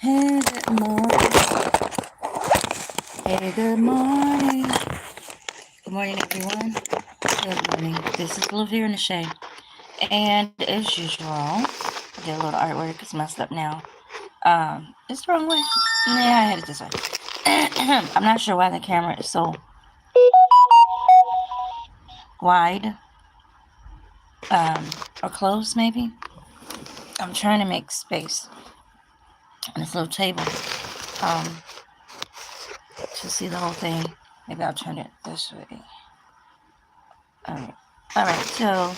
Hey, good morning. Hey, good morning. Good morning, everyone. Good morning. This is Lavere in the Shade. And as usual, I did a little artwork. It's messed up now. It's the wrong way. Yeah, I had it this way. I'm not sure why the camera is so wide. Or close, maybe. I'm trying to make space on this little table. To see the whole thing. Maybe I'll turn it this way. Alright, so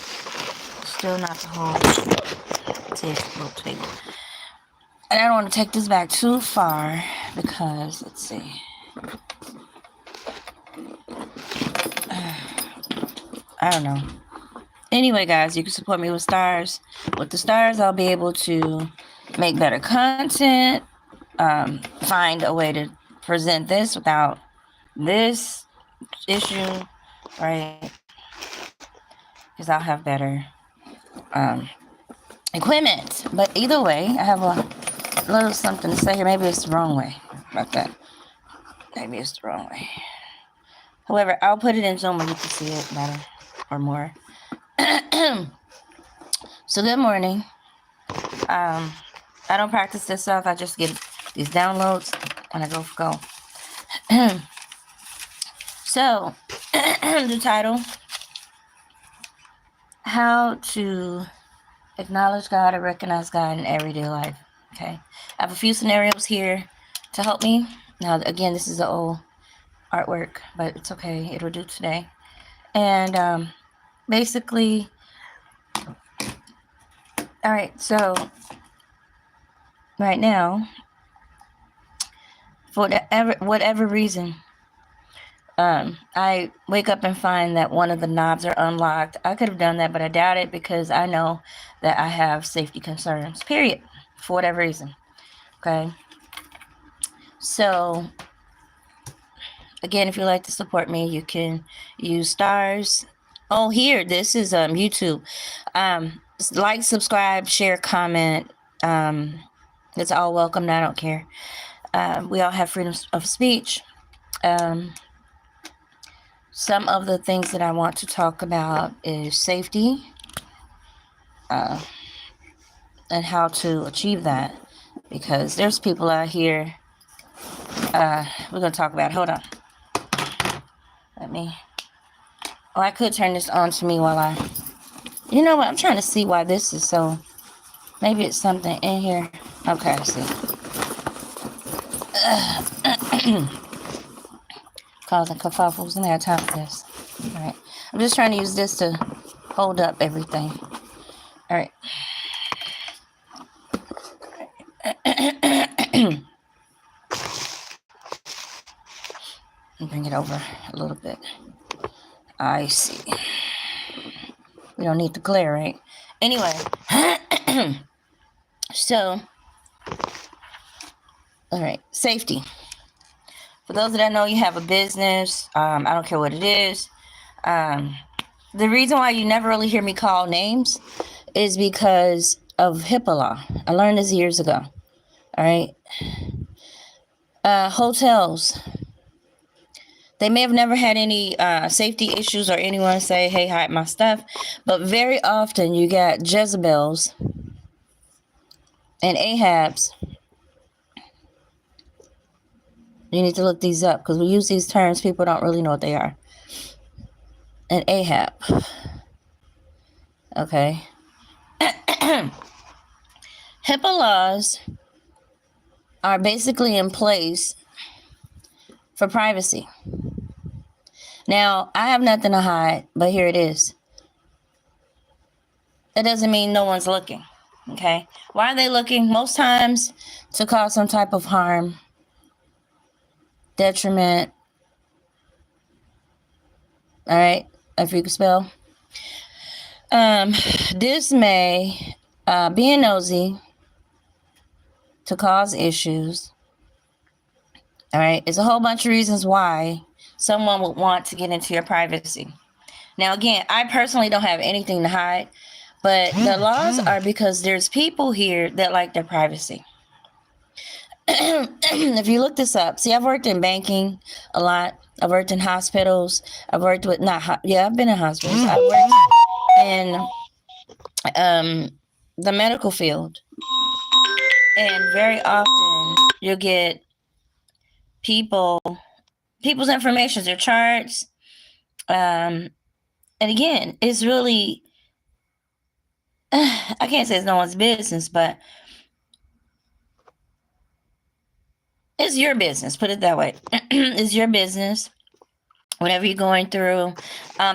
still not the whole little table. And I don't want to take this back too far because, let's see. I don't know. Anyway, guys, you can support me with stars. With the stars, I'll be able to make better content, find a way to present this without this issue, right? Because I'll have better equipment. But either way, I have a little something to say here. Maybe it's the wrong way about that. Maybe it's the wrong way. However, I'll put it in Zoom where you can see it better or more. So good morning. I don't practice this stuff. I just get these downloads when I go. So the title, how to acknowledge God or recognize God in everyday life. Okay. I have a few scenarios here to help me. Now, again, this is the old artwork, but it's okay. It'll do today. And basically, all right, so right now, for whatever reason, I wake up and find that one of the knobs are unlocked. I could have done that, but I doubt it because I know that I have safety concerns, period, for whatever reason. Okay. So, again, if you'd like to support me, you can use stars. Oh, here, this is YouTube. Like, subscribe, share, comment. It's all welcome. I don't care. We all have freedom of speech. Some of the things that I want to talk about is safety and how to achieve that, because there's people out here. We're going to talk about, hold on. I could turn this on to me while you know what, I'm trying to see why this is so, maybe it's something in here. Okay, I see. Causing kerfuffles, and I have time for this. All right, I'm just trying to use this to hold up everything. All right. Bring it over a little bit. I see. We don't need the glare, right? Anyway, so, all right, safety. For those that know, you have a business. I don't care what it is. The reason why you never really hear me call names is because of HIPAA law. I learned this years ago. All right. Hotels. They may have never had any safety issues or anyone say, hey, hide my stuff. But very often you got Jezebels and Ahabs. You need to look these up because we use these terms. People don't really know what they are. And Ahab. Okay. HIPAA laws are basically in place for privacy. Now, I have nothing to hide, but here it is. It doesn't mean no one's looking. Okay. Why are they looking? Most times to cause some type of harm, detriment. All right. If you can spell. Dismay, being nosy, to cause issues. All right. It's a whole bunch of reasons why someone would want to get into your privacy. Now, again, I personally don't have anything to hide, but the laws are because there's people here that like their privacy. if you look this up, see, I've worked in banking a lot. I've worked in hospitals. I've worked with I've been in hospitals. I've worked in the medical field, and very often you'll get people's information, their charts. And again, it's really I can't say it's no one's business, but it's your business. Put it that way. It's your business. Whenever you're going through,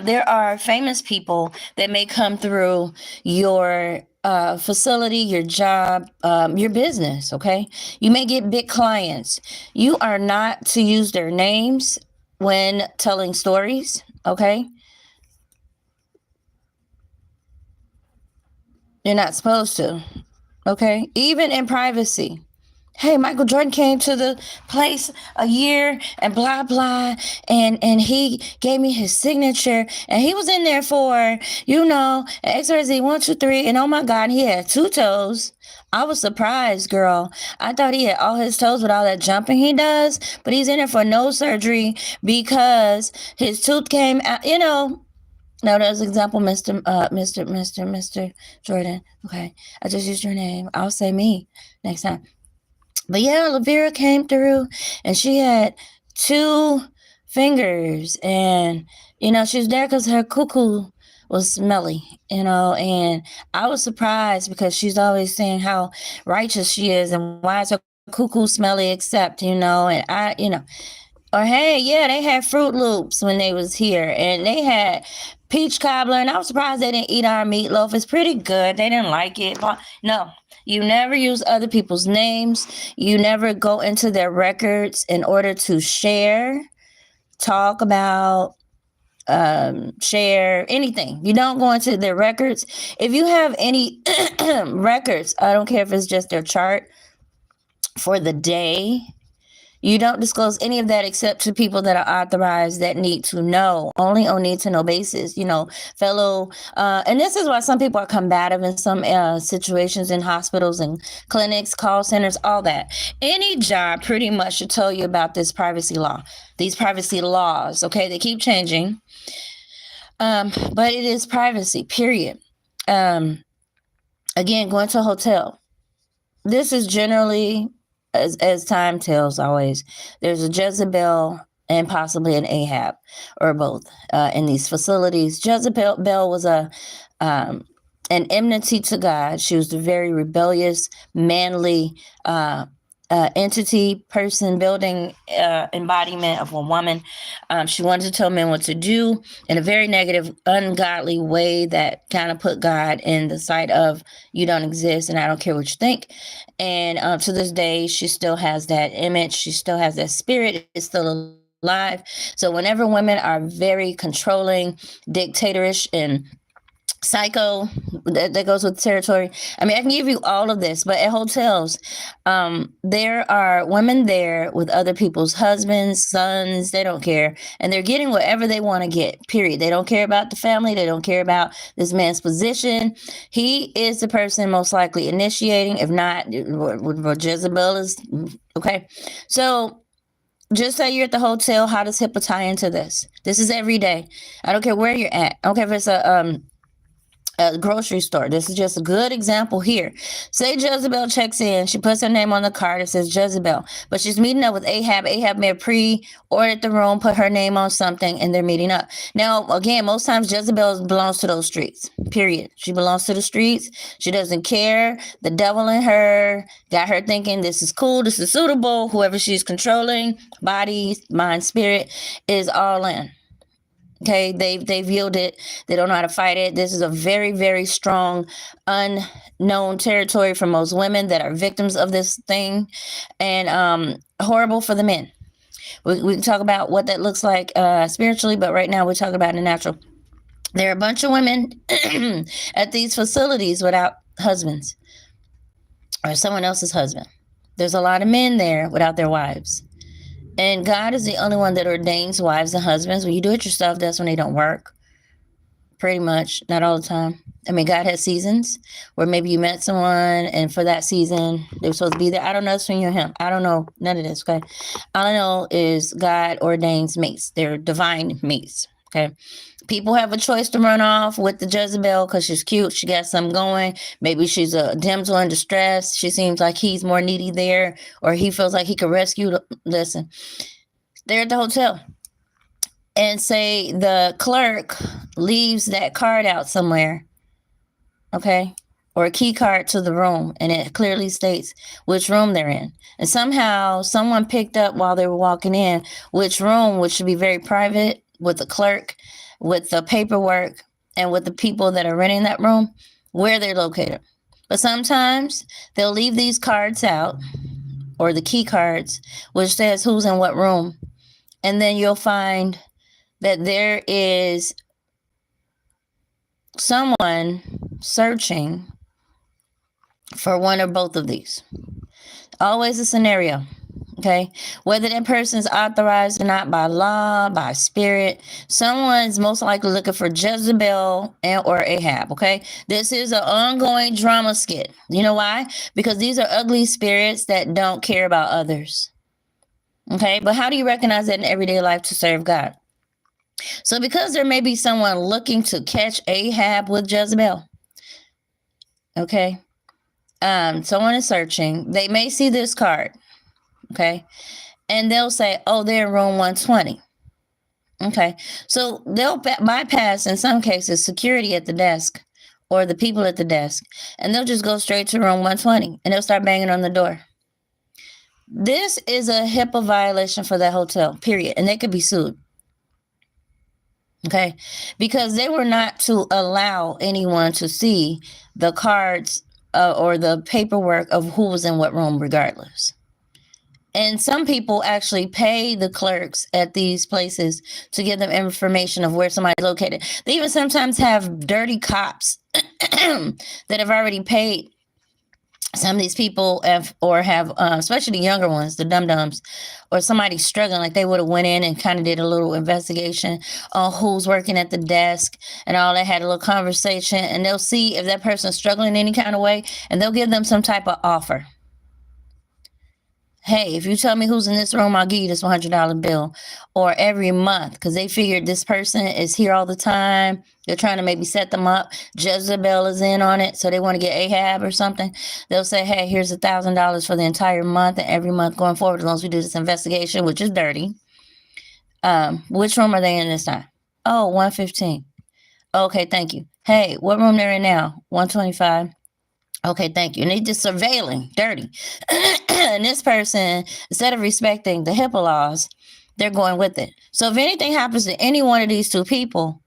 there are famous people that may come through your facility, your job, your business. Okay, you may get big clients. You are not to use their names when telling stories. Okay, you're not supposed to. Okay, even in privacy. Hey, Michael Jordan came to the place a year and blah blah, and he gave me his signature, and he was in there for XYZ 1 2 3, and oh my God, he had 2 toes. I was surprised, girl. I thought he had all his toes with all that jumping he does, but he's in there for no surgery because his tooth came out. No, there's an example, Mr. Jordan. Okay, I just used your name. I'll say me next time. But yeah, Lavera came through and she had 2 fingers, and she was there because her cuckoo was smelly, and I was surprised because she's always saying how righteous she is and why is her cuckoo smelly except, and or hey, yeah, they had Fruit Loops when they was here, and they had peach cobbler, and I was surprised they didn't eat our meatloaf. It's pretty good. They didn't like it. But no, you never use other people's names. You never go into their records in order to share, talk about, share anything. You don't go into their records. If you have any records, I don't care if it's just their chart for the day, you don't disclose any of that except to people that are authorized that need to know, only on need to know basis, fellow. And this is why some people are combative in some situations in hospitals and clinics, call centers, all that. Any job pretty much should tell you about this privacy law, these privacy laws. Okay, they keep changing. But it is privacy, period. Again, going to a hotel. This is generally, as time tells, always there's a Jezebel and possibly an Ahab or both in these facilities. Jezebel was an enmity to God. She was a very rebellious, manly entity, person, building embodiment of a woman. She wanted to tell men what to do in a very negative, ungodly way that kind of put God in the sight of, you don't exist and I don't care what you think. And to this day, she still has that image. She still has that spirit. It's still alive. So whenever women are very controlling, dictatorish, and psycho, that goes with territory. I mean, I can give you all of this, but at hotels, there are women there with other people's husbands, sons, they don't care. And they're getting whatever they want to get, period. They don't care about the family. They don't care about this man's position. He is the person most likely initiating, if not, what Jezebel is. Okay. So just say you're at the hotel, how does HIPAA tie into this? This is every day. I don't care where you're at. I don't care if it's a grocery store. This is just a good example here. Say Jezebel checks in. She puts her name on the card. It says Jezebel, but she's meeting up with Ahab. Ahab may have pre-ordered the room, put her name on something, and they're meeting up. Now, again, most times Jezebel belongs to those streets, period. She belongs to the streets. She doesn't care. The devil in her got her thinking this is cool, this is suitable. Whoever she's controlling, body, mind, spirit, is all in. Okay, they've yielded. They don't know how to fight it. This is a very, very strong, unknown territory for most women that are victims of this thing, and horrible for the men. We can talk about what that looks like spiritually, but right now we're talking about the natural. There are a bunch of women at these facilities without husbands or someone else's husband. There's a lot of men there without their wives. And God is the only one that ordains wives and husbands. When you do it yourself, that's when they don't work. Pretty much, not all the time. I mean, God has seasons where maybe you met someone and for that season they were supposed to be there. I don't know. It's between you and him. I don't know none of this. Okay. All I know is God ordains mates. They're divine mates. Okay. People have a choice to run off with the Jezebel because she's cute. She got something going. Maybe she's a damsel in distress. She seems like he's more needy there, or he feels like he could rescue. Listen, they're at the hotel. And say the clerk leaves that card out somewhere, okay, or a key card to the room, and it clearly states which room they're in. And somehow someone picked up while they were walking in which room, which should be very private, with the clerk, with the paperwork, and with the people that are renting that room, where they're located. But sometimes they'll leave these cards out, or the key cards, which says who's in what room. And then you'll find that there is someone searching for one or both of these. Always a scenario, okay? Whether that person is authorized or not by law, by spirit, someone's most likely looking for Jezebel and or Ahab, okay? This is an ongoing drama skit. You know why? Because these are ugly spirits that don't care about others, okay? But how do you recognize that in everyday life to serve God? So because there may be someone looking to catch Ahab with Jezebel, okay, someone is searching, they may see this card, okay, and they'll say, oh, they're in room 120, okay, so they'll bypass, in some cases, security at the desk or the people at the desk, and they'll just go straight to room 120, and they'll start banging on the door. This is a HIPAA violation for that hotel, period, and they could be sued. Okay, because they were not to allow anyone to see the cards or the paperwork of who was in what room, regardless. And some people actually pay the clerks at these places to give them information of where somebody's located. They even sometimes have dirty cops that have already paid some of these people have, especially the younger ones, the dum-dums, or somebody struggling, like they would have went in and kind of did a little investigation on who's working at the desk and all that, had a little conversation, and they'll see if that person's struggling in any kind of way, and they'll give them some type of offer. Hey, if you tell me who's in this room, I'll give you this $100 bill. Or every month, because they figured this person is here all the time. They're trying to maybe set them up. Jezebel is in on it, so they want to get Ahab or something. They'll say, hey, here's $1,000 for the entire month, and every month going forward, as long as we do this investigation, which is dirty. Which room are they in this time? Oh, 115. Okay, thank you. Hey, what room they're in now? 125. Okay, thank you. And they just surveilling, dirty. And this person, instead of respecting the HIPAA laws, they're going with it. So if anything happens to any one of these two people,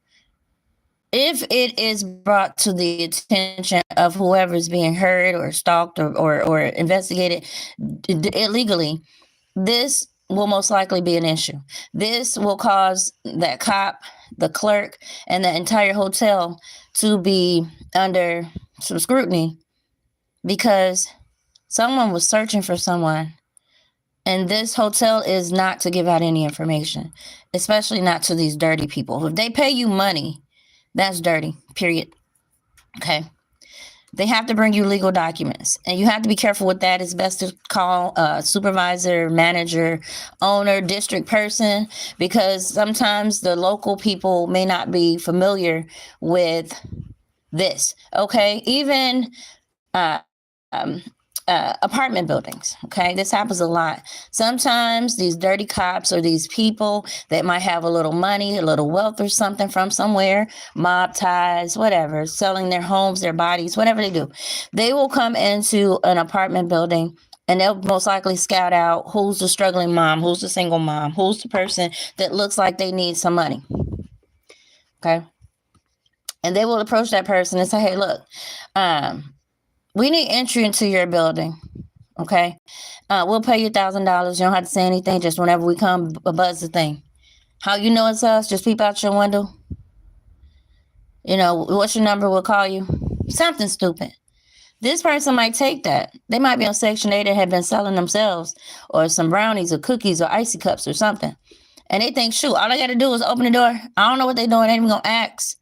if it is brought to the attention of whoever's being heard or stalked or investigated illegally, this will most likely be an issue. This will cause that cop, the clerk, and the entire hotel to be under some scrutiny, because someone was searching for someone, and this hotel is not to give out any information, especially not to these dirty people. If they pay you money, that's dirty, period. Okay. They have to bring you legal documents, and you have to be careful with that. It's best to call a supervisor, manager, owner, district person, because sometimes the local people may not be familiar with this. Okay. Even, apartment buildings. Okay. This happens a lot. Sometimes these dirty cops or these people that might have a little money, a little wealth or something from somewhere, mob ties, whatever, selling their homes, their bodies, whatever they do, they will come into an apartment building and they'll most likely scout out who's the struggling mom, who's the single mom, who's the person that looks like they need some money. Okay. And they will approach that person and say, hey, look, we need entry into your building, okay? We'll pay you $1,000. You don't have to say anything. Just whenever we come, buzz the thing. How you know it's us? Just peep out your window. You know, what's your number? We'll call you. Something stupid. This person might take that. They might be on Section 8 and have been selling themselves or some brownies or cookies or icy cups or something. And they think, shoot, all I got to do is open the door. I don't know what they're doing. They ain't even going to ask.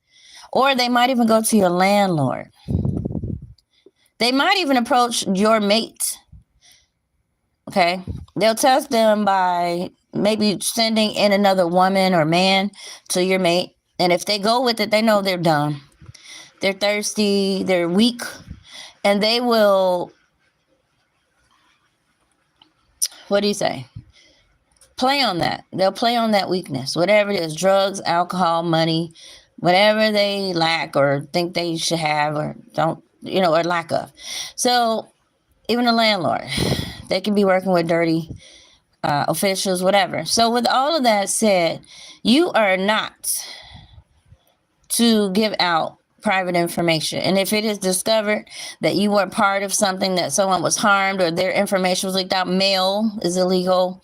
Or they might even go to your landlord. They might even approach your mate. Okay. They'll test them by maybe sending in another woman or man to your mate. And if they go with it, they know they're dumb. They're thirsty. They're weak. And they will, what do you say? Play on that. They'll play on that weakness. Whatever it is, drugs, alcohol, money, whatever they lack or think they should have or don't, or lack of. So even a landlord, they can be working with dirty officials, whatever. So with all of that said, you are not to give out private information. And if it is discovered that you were part of something, that someone was harmed or their information was leaked out, mail is illegal.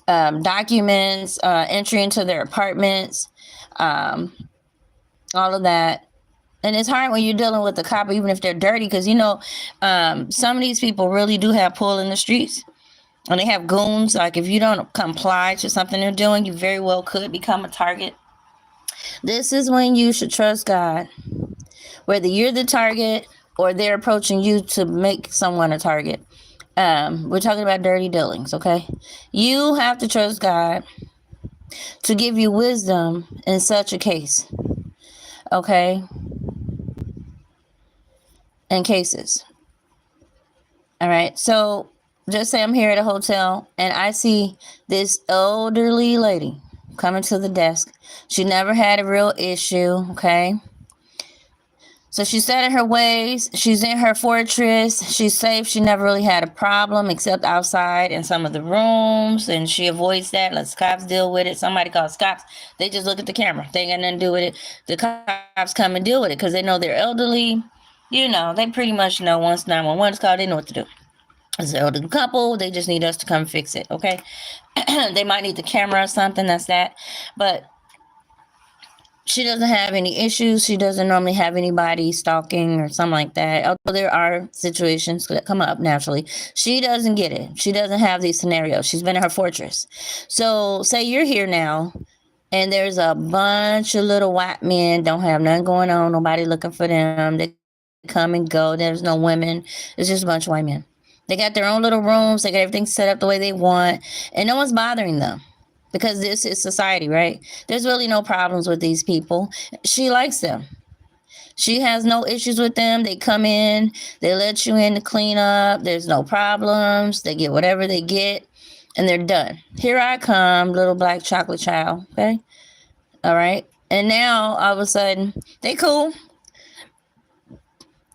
Documents, entry into their apartments, all of that. And it's hard when you're dealing with the cop, even if they're dirty, because, some of these people really do have pull in the streets. And they have goons. Like, if you don't comply to something they're doing, you very well could become a target. This is when you should trust God. Whether you're the target or they're approaching you to make someone a target. We're talking about dirty dealings, okay? You have to trust God to give you wisdom in such a case, okay? In cases. All right, so just say I'm here at a hotel and I see this elderly lady coming to the desk. She never had a real issue, okay? So she's set in her ways. She's in her fortress. She's safe. She never really had a problem except outside in some of the rooms. And she avoids that. Lets cops deal with it. Somebody calls cops. They just look at the camera. They ain't got nothing to do with it. The cops come and deal with it because they know they're elderly. They pretty much know once 911 is called, they know what to do. It's an elderly couple. They just need us to come fix it, okay? They might need the camera or something. That's that. But she doesn't have any issues. She doesn't normally have anybody stalking or something like that. Although there are situations that come up naturally. She doesn't get it. She doesn't have these scenarios. She's been in her fortress. So say you're here now and there's a bunch of little white men, don't have nothing going on, nobody looking for them. They come and go. There's no women. It's just a bunch of white men. They got their own little rooms. They got everything set up the way they want. And no one's bothering them. Because this is society, right? There's really no problems with these people. She likes them. She has no issues with them. They come in. They let you in to clean up. There's no problems. They get whatever they get. And they're done. Here I come, little black chocolate child. Okay? All right? And now, all of a sudden, they cool.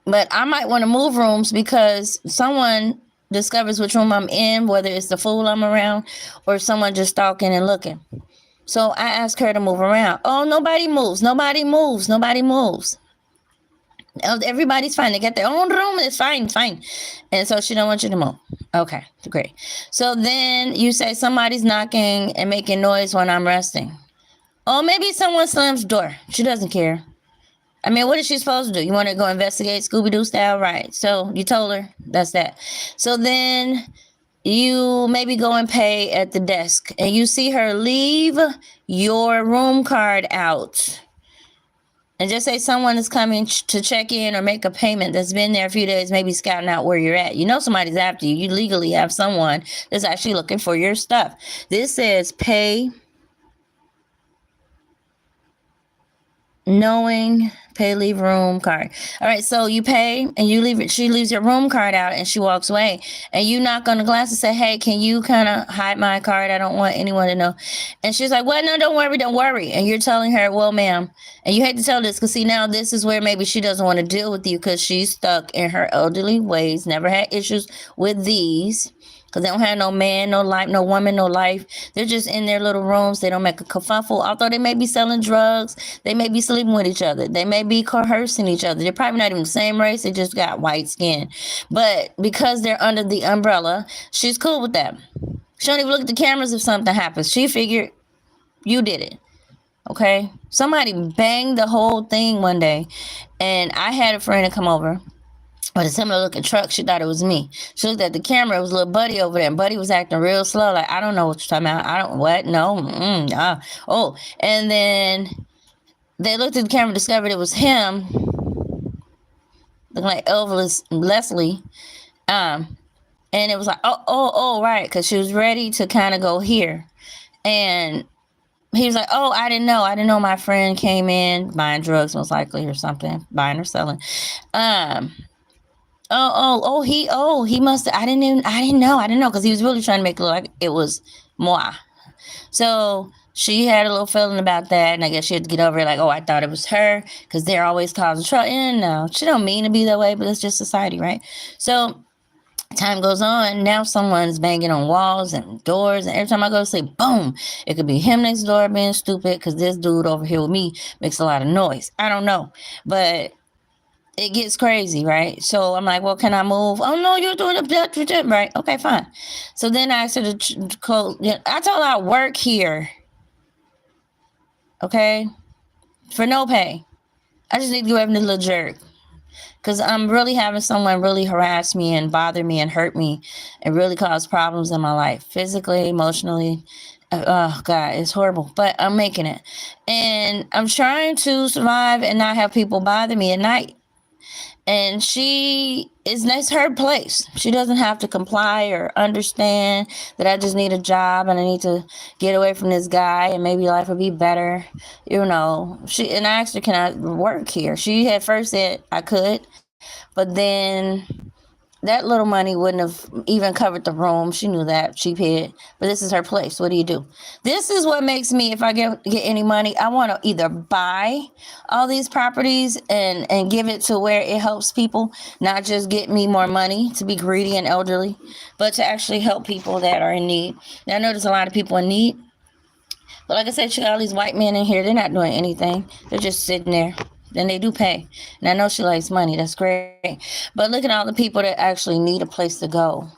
But I might want to move rooms because someone discovers which room I'm in, whether it's the fool I'm around or someone just stalking and looking. So I ask her to move around. Oh, nobody moves. Nobody moves. Nobody moves. Everybody's fine. They got their own room. It's fine. Fine. And so she don't want you to move. Okay, great. So then you say somebody's knocking and making noise when I'm resting. Oh, maybe someone slams the door. She doesn't care. I mean, what is she supposed to do? You want to go investigate Scooby-Doo style? Right. So you told her. That's that. So then you maybe go and pay at the desk and you see her leave your room card out. And just say someone is coming to check in or make a payment that's been there a few days, maybe scouting out where you're at. You know somebody's after you. You legally have someone that's actually looking for your stuff. This says pay knowing, pay, leave room card. All right, so you pay and you leave it. She leaves your room card out and she walks away. And you knock on the glass and say, hey, can you kind of hide my card? I don't want anyone to know. And she's like, well, no, don't worry. And you're telling her, well, ma'am, and you hate to tell this because see, now this is where maybe she doesn't want to deal with you because she's stuck in her elderly ways, never had issues with these. Because they don't have no man, no life, no woman, no life. They're just in their little rooms. They don't make a kerfuffle. Although they may be selling drugs. They may be sleeping with each other. They may be coercing each other. They're probably not even the same race. They just got white skin. But because they're under the umbrella, she's cool with that. She don't even look at the cameras if something happens. She figured you did it. Okay? Somebody banged the whole thing one day. And I had a friend to come over. But a similar looking truck, she thought it was me. She looked at the camera, it was little Buddy over there, and Buddy was acting real slow, like, I don't know what you're talking about. I don't, what? No, oh. And then they looked at the camera, discovered it was him, looking like Elvis Leslie. And it was like, oh, right, because she was ready to kind of go here. And he was like, oh, I didn't know my friend came in buying drugs, most likely, or something, buying or selling. He must. I didn't know, because he was really trying to make it look like it was moi. So she had a little feeling about that, and I guess she had to get over it. Like, oh, I thought it was her, because they're always causing trouble. And no, she don't mean to be that way, but it's just society, right? So time goes on, now someone's banging on walls and doors, and every time I go to sleep, boom, it could be him next door being stupid because this dude over here with me makes a lot of noise. I don't know, but it gets crazy, right? So I'm like, well, can I move? Oh no, you're doing it, right? Okay, fine. So then I asked her to close. I told her I work here, okay, for no pay. I just need to go after this little jerk, because I'm really having someone really harass me and bother me and hurt me and really cause problems in my life, physically, emotionally. Oh God, it's horrible, but I'm making it. And I'm trying to survive and not have people bother me at night. And that's her place. She doesn't have to comply or understand that I just need a job and I need to get away from this guy and maybe life will be better. And I asked her, can I work here? She had first said I could, but then that little money wouldn't have even covered the room. She knew that, cheaphead. But this is her place. What do you do? This is what makes me, if I get any money, I want to either buy all these properties and give it to where it helps people, not just get me more money to be greedy and elderly, but to actually help people that are in need. Now, I know there's a lot of people in need. But like I said, she got all these white men in here. They're not doing anything. They're just sitting there. Then they do pay. And I know she likes money. That's great. But look at all the people that actually need a place to go,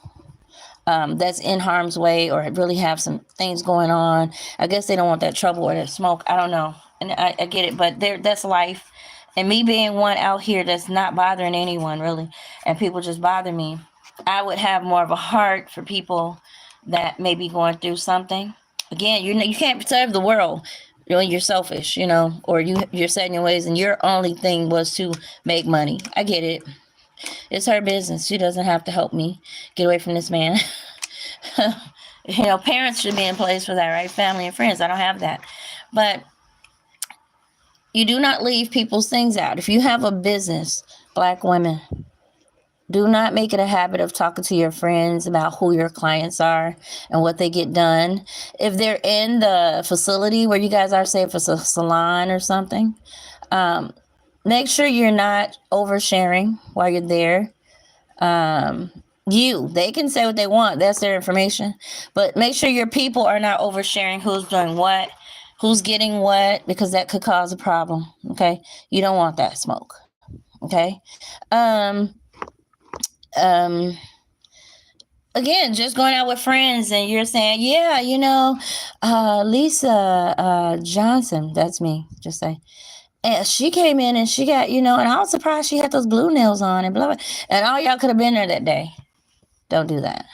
that's in harm's way or really have some things going on. I guess they don't want that trouble or that smoke. I don't know. And I get it. But that's life. And me being one out here that's not bothering anyone, really, and people just bother me, I would have more of a heart for people that may be going through something. Again, you can't serve the world. You're selfish, or you're set in your ways, and your only thing was to make money. I get it. It's her business. She doesn't have to help me get away from this man. Parents should be in place for that, right? Family and friends. I don't have that. But you do not leave people's things out. If you have a business, Black women, do not make it a habit of talking to your friends about who your clients are and what they get done. If they're in the facility where you guys are, say if it's a salon or something, make sure you're not oversharing while you're there. They can say what they want. That's their information. But make sure your people are not oversharing who's doing what, who's getting what, because that could cause a problem. Okay. You don't want that smoke. Okay. Again, just going out with friends and you're saying, yeah, Lisa Johnson, that's me, just say. And she came in and she got, and I was surprised she had those blue nails on and blah, blah. And all y'all could have been there that day. Don't do that.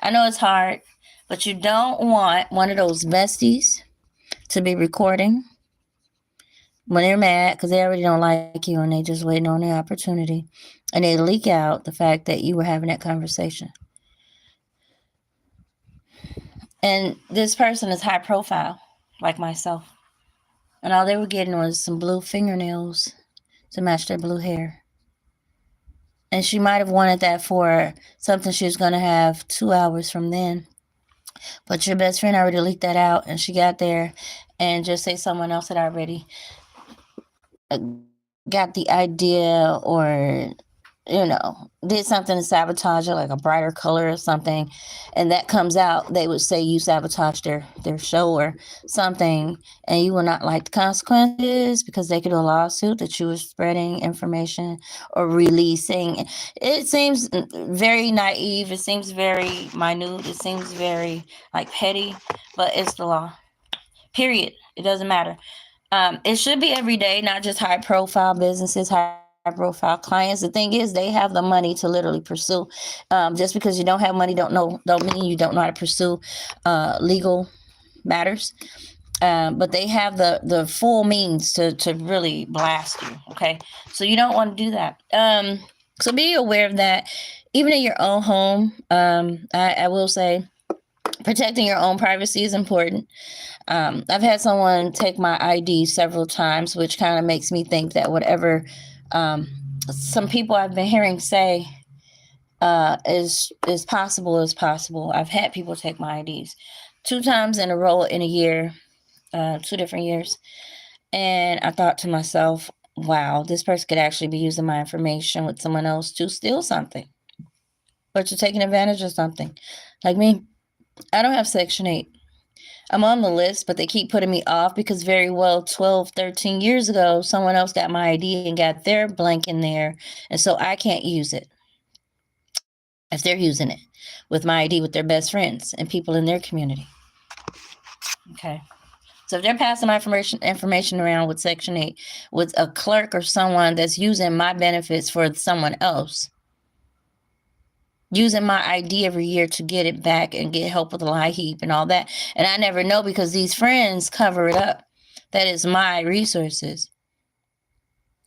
I know it's hard, but you don't want one of those besties to be recording when they're mad because they already don't like you and they just waiting on their opportunity. And they leak out the fact that you were having that conversation. And this person is high profile, like myself. And all they were getting was some blue fingernails to match their blue hair. And she might have wanted that for something she was going to have 2 hours from then. But your best friend already leaked that out, and she got there, and just say someone else had already got the idea or, did something to sabotage it, like a brighter color or something, and that comes out, they would say you sabotaged their show or something, and you will not like the consequences because they could do a lawsuit that you were spreading information or releasing. It seems very naive. It seems very minute. It seems very petty, but it's the law. Period. It doesn't matter. It should be every day, not just high profile businesses, high profile clients. The thing is, they have the money to literally pursue. Just because you don't have money don't mean you don't know how to pursue legal matters. But they have the full means to really blast you. Okay, so you don't want to do that. So be aware of that. Even in your own home, I will say protecting your own privacy is important. I've had someone take my ID several times, which kind of makes me think that whatever um, some people I've been hearing say is possible is possible. I've had people take my IDs 2 times in a row in a year, 2 different years, and I thought to myself, "Wow, this person could actually be using my information with someone else to steal something or to taking advantage of something." Like me, I don't have Section 8. I'm on the list, but they keep putting me off because very well 12, 13 years ago, someone else got my ID and got their blank in there. And so I can't use it if they're using it with my ID with their best friends and people in their community. Okay. So if they're passing my information around with Section 8 with a clerk or someone that's using my benefits for someone else, using my ID every year to get it back and get help with the LIHEAP and all that. And I never know because these friends cover it up. That is my resources.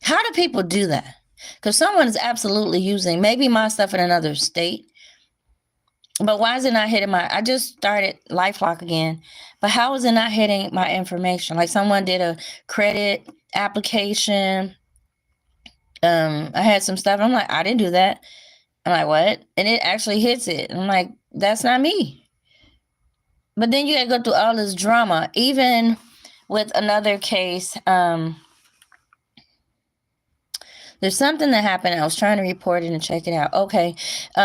How do people do that? Because someone is absolutely using maybe my stuff in another state. But why is it not hitting I just started LifeLock again, but how is it not hitting my information? Like someone did a credit application. I had some stuff. I'm like, I didn't do that. I'm like, what? And it actually hits it. I'm like, that's not me. But then you gotta go through all this drama. Even with another case, there's something that happened. I was trying to report it and check it out. Okay,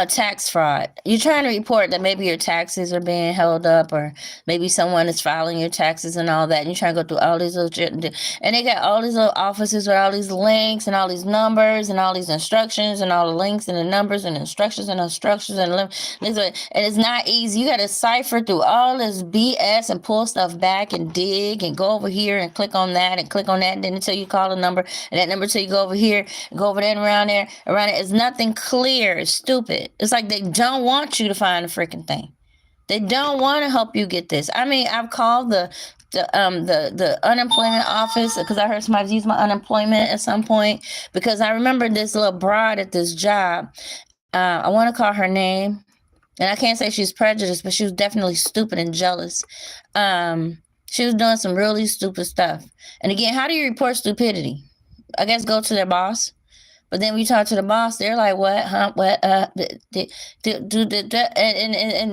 tax fraud. You're trying to report that maybe your taxes are being held up, or maybe someone is filing your taxes and all that. And you're trying to go through all these little, and they got all these little offices with all these links and all these numbers and all these instructions and all the links and the numbers and instructions and instructions and it's not easy. You got to cipher through all this BS and pull stuff back and dig and go over here and click on that and click on that. And then until you call a number and that number until you go over here. Go over there and around there. It's nothing clear. It's stupid. It's like they don't want you to find the freaking thing. They don't want to help you get this. I mean, I've called the unemployment office because I heard somebody use my unemployment at some point, because I remember this little broad at this job. I want to call her name, and I can't say she's prejudiced, but she was definitely stupid and jealous. She was doing some really stupid stuff. And again, how do you report stupidity? I guess go to their boss. But then we talk to the boss, they're like, what, huh, what, and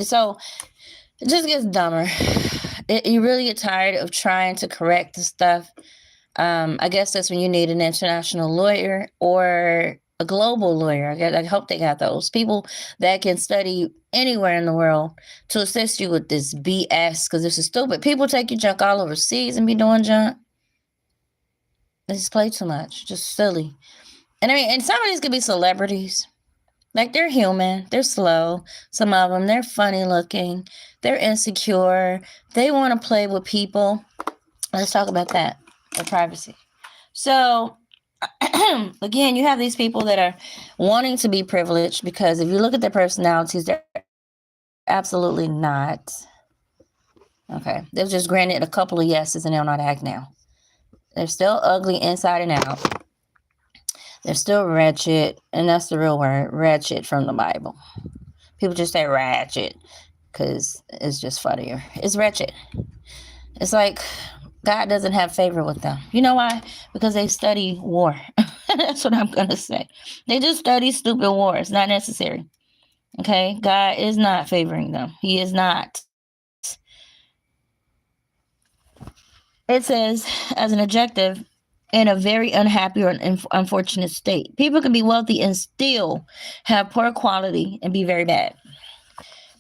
so it just gets dumber. You really get tired of trying to correct the stuff. I guess that's when you need an international lawyer or a global lawyer. I hope they got those people that can study anywhere in the world to assist you with this BS, because this is stupid. People take your junk all overseas and be doing junk. They just play too much, just silly. And I mean, and some of these could be celebrities. Like, they're human, they're slow. Some of them, they're funny looking, they're insecure, they want to play with people. Let's talk about that, the privacy. So again, you have these people that are wanting to be privileged, because if you look at their personalities, they're absolutely not. Okay, they've just granted a couple of yeses and they'll not act now. They're still ugly inside and out. They're still wretched, and that's the real word, wretched, from the Bible. People just say ratchet because it's just funnier. It's wretched. It's like God doesn't have favor with them. You know why? Because they study war. That's what I'm going to say. They just study stupid war. It's not necessary. Okay? God is not favoring them. He is not. It says, as an adjective, in a very unhappy or unfortunate state. People can be wealthy and still have poor quality and be very bad.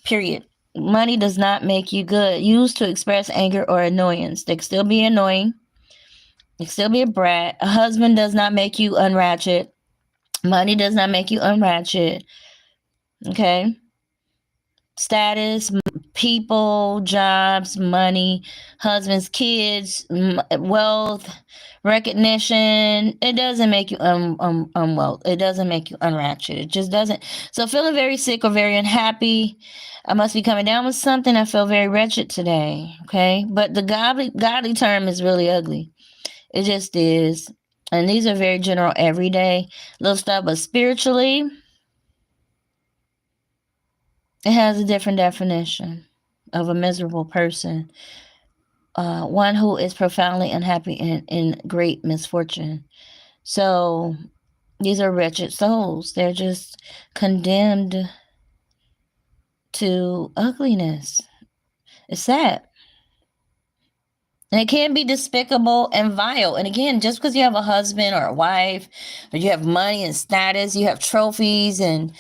Period. Money does not make you good. Used to express anger or annoyance. They can still be annoying. They can still be a brat. A husband does not make you unratchet. Money does not make you unratchet. Okay? Status, people, jobs, money, husbands, kids, wealth, recognition. It doesn't make you unwell. It doesn't make you unratchet. It just doesn't. So feeling very sick or very unhappy. I must be coming down with something. I feel very wretched today. Okay. But the godly term is really ugly. It just is. And these are very general, everyday little stuff. But spiritually, it has a different definition of a miserable person. One who is profoundly unhappy in great misfortune. So these are wretched souls. They're just condemned to ugliness. It's sad. And it can be despicable and vile. And again, just because you have a husband or a wife, or you have money and status, you have trophies and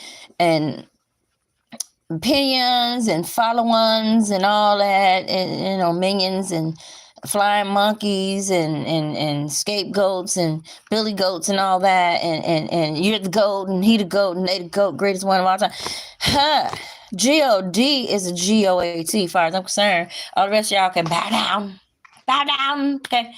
opinions and follow-ons and all that, and minions and flying monkeys and scapegoats and billy goats and all that, and you're the goat and he the goat and they the goat, greatest one of all time. God is a GOAT, as far as I'm concerned. All the rest of y'all can bow down. Okay.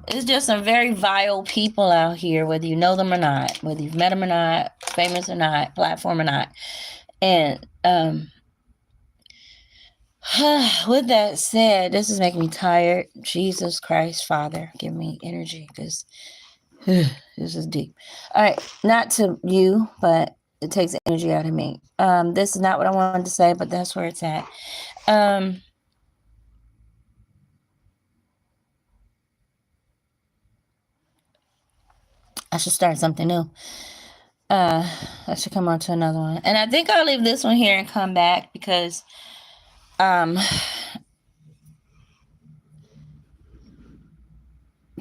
It's just some very vile people out here, whether you know them or not, whether you've met them or not, famous or not, platform or not. And with that said, this is making me tired. Jesus Christ, Father, give me energy, because this is deep. All right, not to you, but it takes energy out of me. This is not what I wanted to say, but that's where it's at. I should start something new. I should come on to another one. And I think I'll leave this one here and come back, because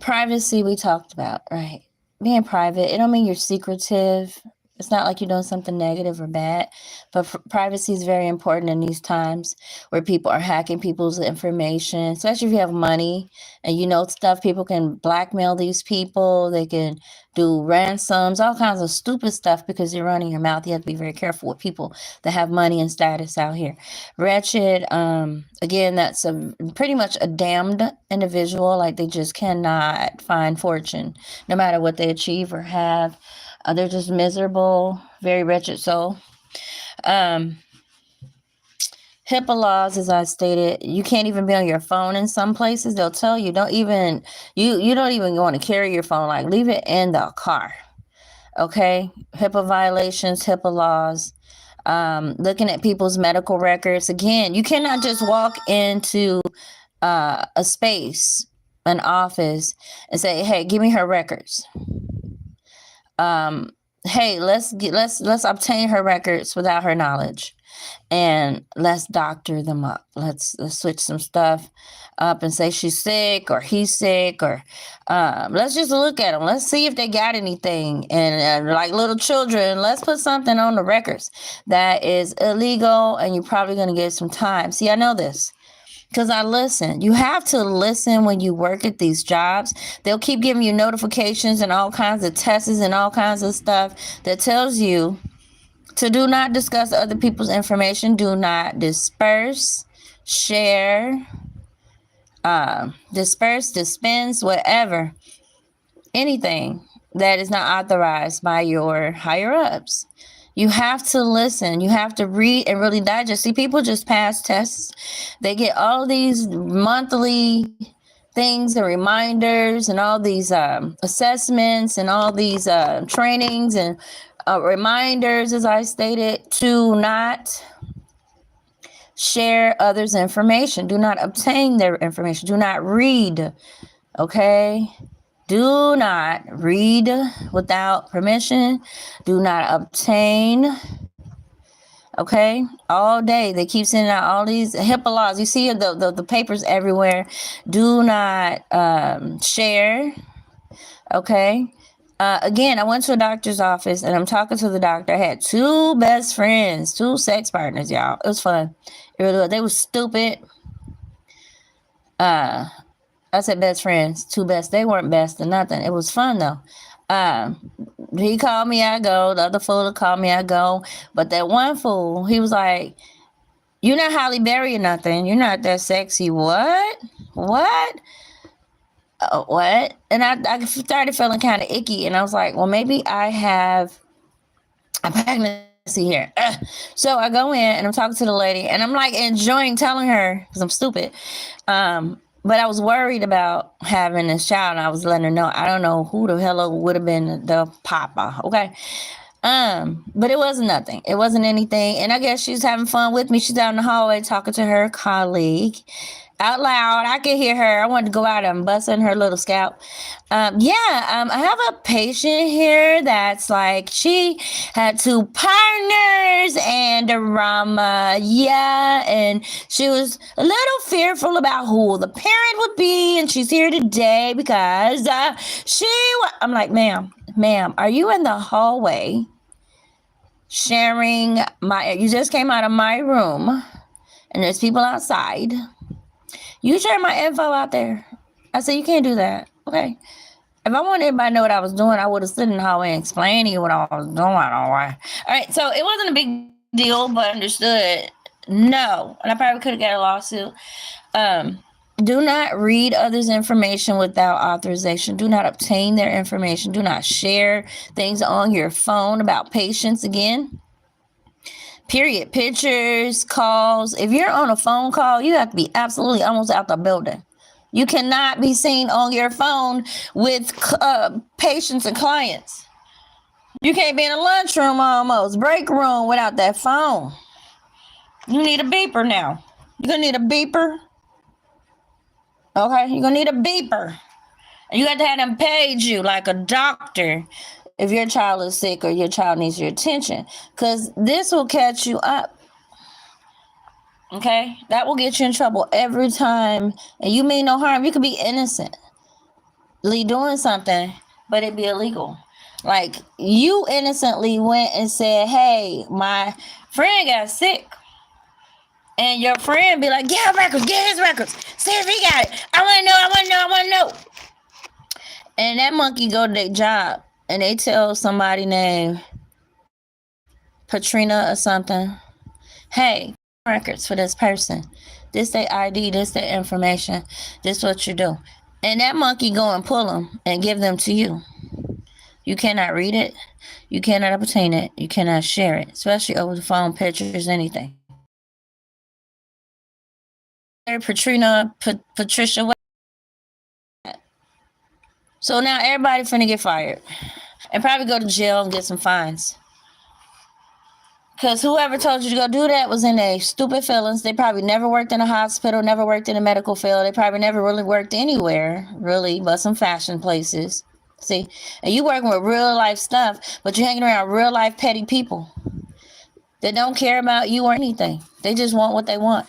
privacy we talked about, right? Being private, it don't mean you're secretive. It's not like you're doing something negative or bad, but privacy is very important in these times where people are hacking people's information, especially if you have money and you know stuff. People can blackmail these people. They can do ransoms, all kinds of stupid stuff, because you're running your mouth. You have to be very careful with people that have money and status out here. Wretched, again, that's pretty much a damned individual. Like, they just cannot find fortune, no matter what they achieve or have. They're just miserable, very wretched soul. HIPAA laws, as I stated, you can't even be on your phone in some places. They'll tell you, you don't even want to carry your phone. Like, leave it in the car. Okay? HIPAA violations, HIPAA laws. Looking at people's medical records. Again, you cannot just walk into a space, an office, and say, hey, give me her records. Hey, let's obtain her records without her knowledge, and let's doctor them up. Let's switch some stuff up and say she's sick or he's sick, or let's just look at them. Let's see if they got anything. And like little children, let's put something on the records that is illegal, and you're probably going to get some time. See, I know this, because I listen. You have to listen when you work at these jobs. They'll keep giving you notifications and all kinds of tests and all kinds of stuff that tells you to do not discuss other people's information. Do not disperse, share, dispense, whatever. Anything that is not authorized by your higher ups. You have to listen. You have to read and really digest. See, people just pass tests. They get all these monthly things and reminders and all these assessments and all these trainings and reminders, as I stated, to not share others' information. Do not obtain their information. Do not read. Okay? Do not read without permission. Do not obtain. Okay? All day they keep sending out all these HIPAA laws. You see the papers everywhere. Do not share. Okay? Again, I went to a doctor's office and I'm talking to the doctor. I had two best friends, two sex partners, y'all. It was fun. It really was. They were stupid. I said best friends, two best. They weren't best or nothing. It was fun though. he called me, I go. The other fool called me, I go. But that one fool, he was like, "You're not Halle Berry or nothing. You're not that sexy." What? What? What? And I started feeling kind of icky, and I was like, well, maybe I have a pregnancy here. So I go in and I'm talking to the lady, and I'm like enjoying telling her because I'm stupid. But I was worried about having this child, and I was letting her know I don't know who the hell would have been the papa. Okay. But it wasn't nothing. It wasn't anything. And I guess she's having fun with me. She's out in the hallway talking to her colleague out loud. I could hear her. I wanted to go out and bust in her little scalp. I have a patient here that's like, she had two partners and a Rama. Yeah. And she was a little fearful about who the parent would be. And she's here today because I'm like, ma'am, are you in the hallway sharing you just came out of my room and there's people outside? You share my info out there. I said, you can't do that. Okay. If I wanted everybody to know what I was doing, I would have stood in the hallway and explained to you what I was doing. All right. So it wasn't a big deal, but understood. No. And I probably could have got a lawsuit. Do not read others' information without authorization. Do not obtain their information. Do not share things on your phone about patients again. Period. Pictures, calls. If you're on a phone call, you have to be absolutely almost out the building. You cannot be seen on your phone with patients and clients. You can't be in a lunchroom almost, break room without that phone. You need a beeper now. You're going to need a beeper. Okay, you're going to need a beeper. And you got to have them page you like a doctor if your child is sick or your child needs your attention, because this will catch you up. Okay, that will get you in trouble every time, and you mean no harm. You could be innocently doing something, but it'd be illegal. Like, you innocently went and said, hey, my friend got sick, and your friend be like, get his records, see if he got it. I want to know. And that monkey go to their job, and they tell somebody named Patrina or something, hey, records for this person. This their ID, this their information, this what you do. And that monkey go and pull them and give them to you. You cannot read it. You cannot obtain it. You cannot share it, especially over the phone, pictures, anything. Patricia. So now everybody finna get fired and probably go to jail and get some fines. Because whoever told you to go do that was in their stupid feelings. They probably never worked in a hospital, never worked in a medical field. They probably never really worked anywhere, really, but some fashion places. See, and you working with real life stuff, but you're hanging around real life petty people that don't care about you or anything. They just want what they want.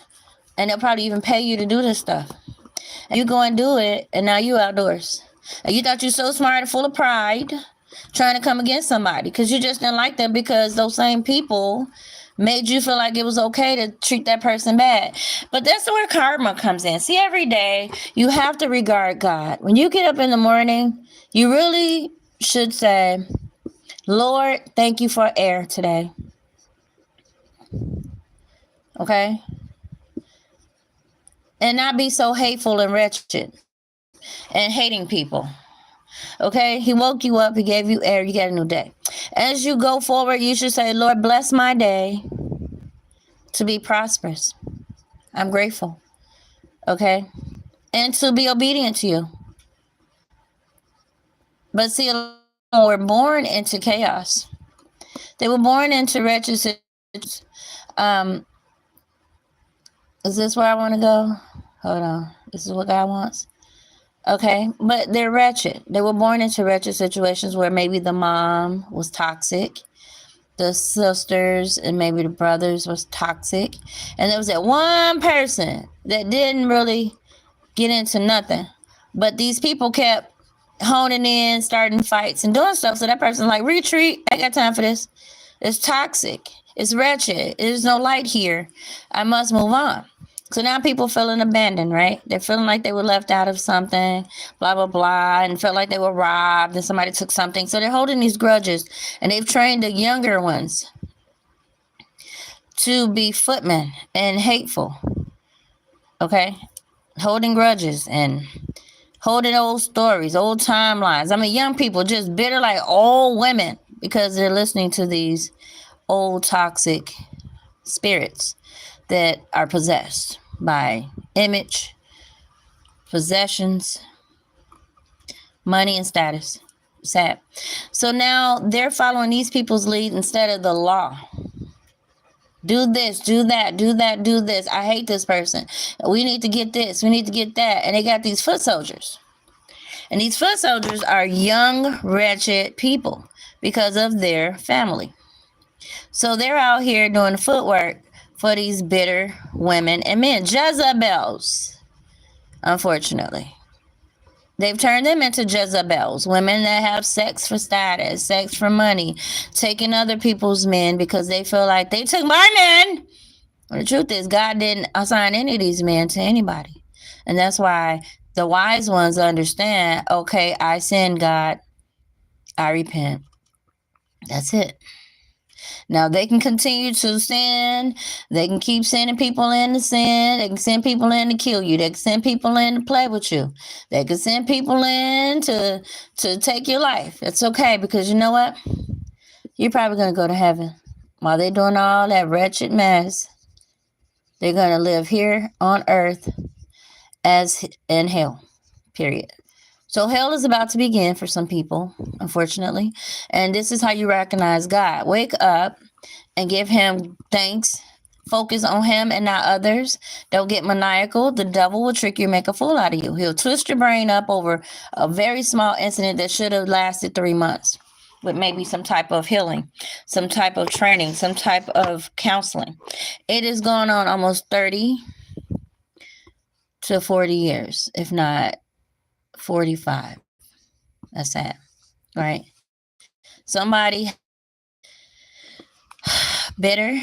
And they'll probably even pay you to do this stuff. And you go and do it, and now you outdoors. And you thought you're so smart and full of pride, trying to come against somebody because you just didn't like them because those same people made you feel like it was okay to treat that person bad. But that's where karma comes in. See, every day you have to regard God. When you get up in the morning, you really should say, Lord, thank you for air today. Okay? And not be so hateful and wretched and hating people. Okay, he woke you up, he gave you air, you get a new day. As you go forward, you should say, Lord, bless my day to be prosperous. I'm grateful. Okay, and to be obedient to you. But see, we're born into chaos. They were born into wretched situations. Is this where I want to go? Hold on. This is what God wants. Okay, but they're wretched. They were born into wretched situations where maybe the mom was toxic, the sisters and maybe the brothers was toxic, and there was that one person that didn't really get into nothing, but these people kept honing in, starting fights and doing stuff. So that person's like, retreat, I got time for this. It's toxic. It's wretched. There's no light here. I must move on. So now people feeling abandoned, right? They're feeling like they were left out of something, blah, blah, blah, and felt like they were robbed and somebody took something. So they're holding these grudges, and they've trained the younger ones to be footmen and hateful, okay? Holding grudges and holding old stories, old timelines. I mean, young people just bitter like old women because they're listening to these old toxic spirits that are possessed by image, possessions, money, and status. Sad. So now they're following these people's lead instead of the law. Do this, do that, do that, do this. I hate this person. We need to get this. We need to get that. And they got these foot soldiers. And these foot soldiers are young, wretched people because of their family. So they're out here doing the footwork for these bitter women and men, Jezebels, unfortunately. They've turned them into Jezebels, women that have sex for status, sex for money, taking other people's men because they feel like they took my men. Well, the truth is, God didn't assign any of these men to anybody. And that's why the wise ones understand, okay, I sinned, God. I repent. That's it. Now they can continue to sin. They can keep sending people in to sin. They can send people in to kill you. They can send people in to play with you. They can send people in to take your life. It's okay, because you know what? You're probably going to go to heaven. While they're doing all that wretched mess, they're going to live here on earth as in hell, period. So hell is about to begin for some people, unfortunately. And this is how you recognize God. Wake up and give him thanks. Focus on him and not others. Don't get maniacal. The devil will trick you and make a fool out of you. He'll twist your brain up over a very small incident that should have lasted 3 months with maybe some type of healing, some type of training, some type of counseling. It is going on almost 30 to 40 years, if not 45. That's sad, right? Somebody bitter,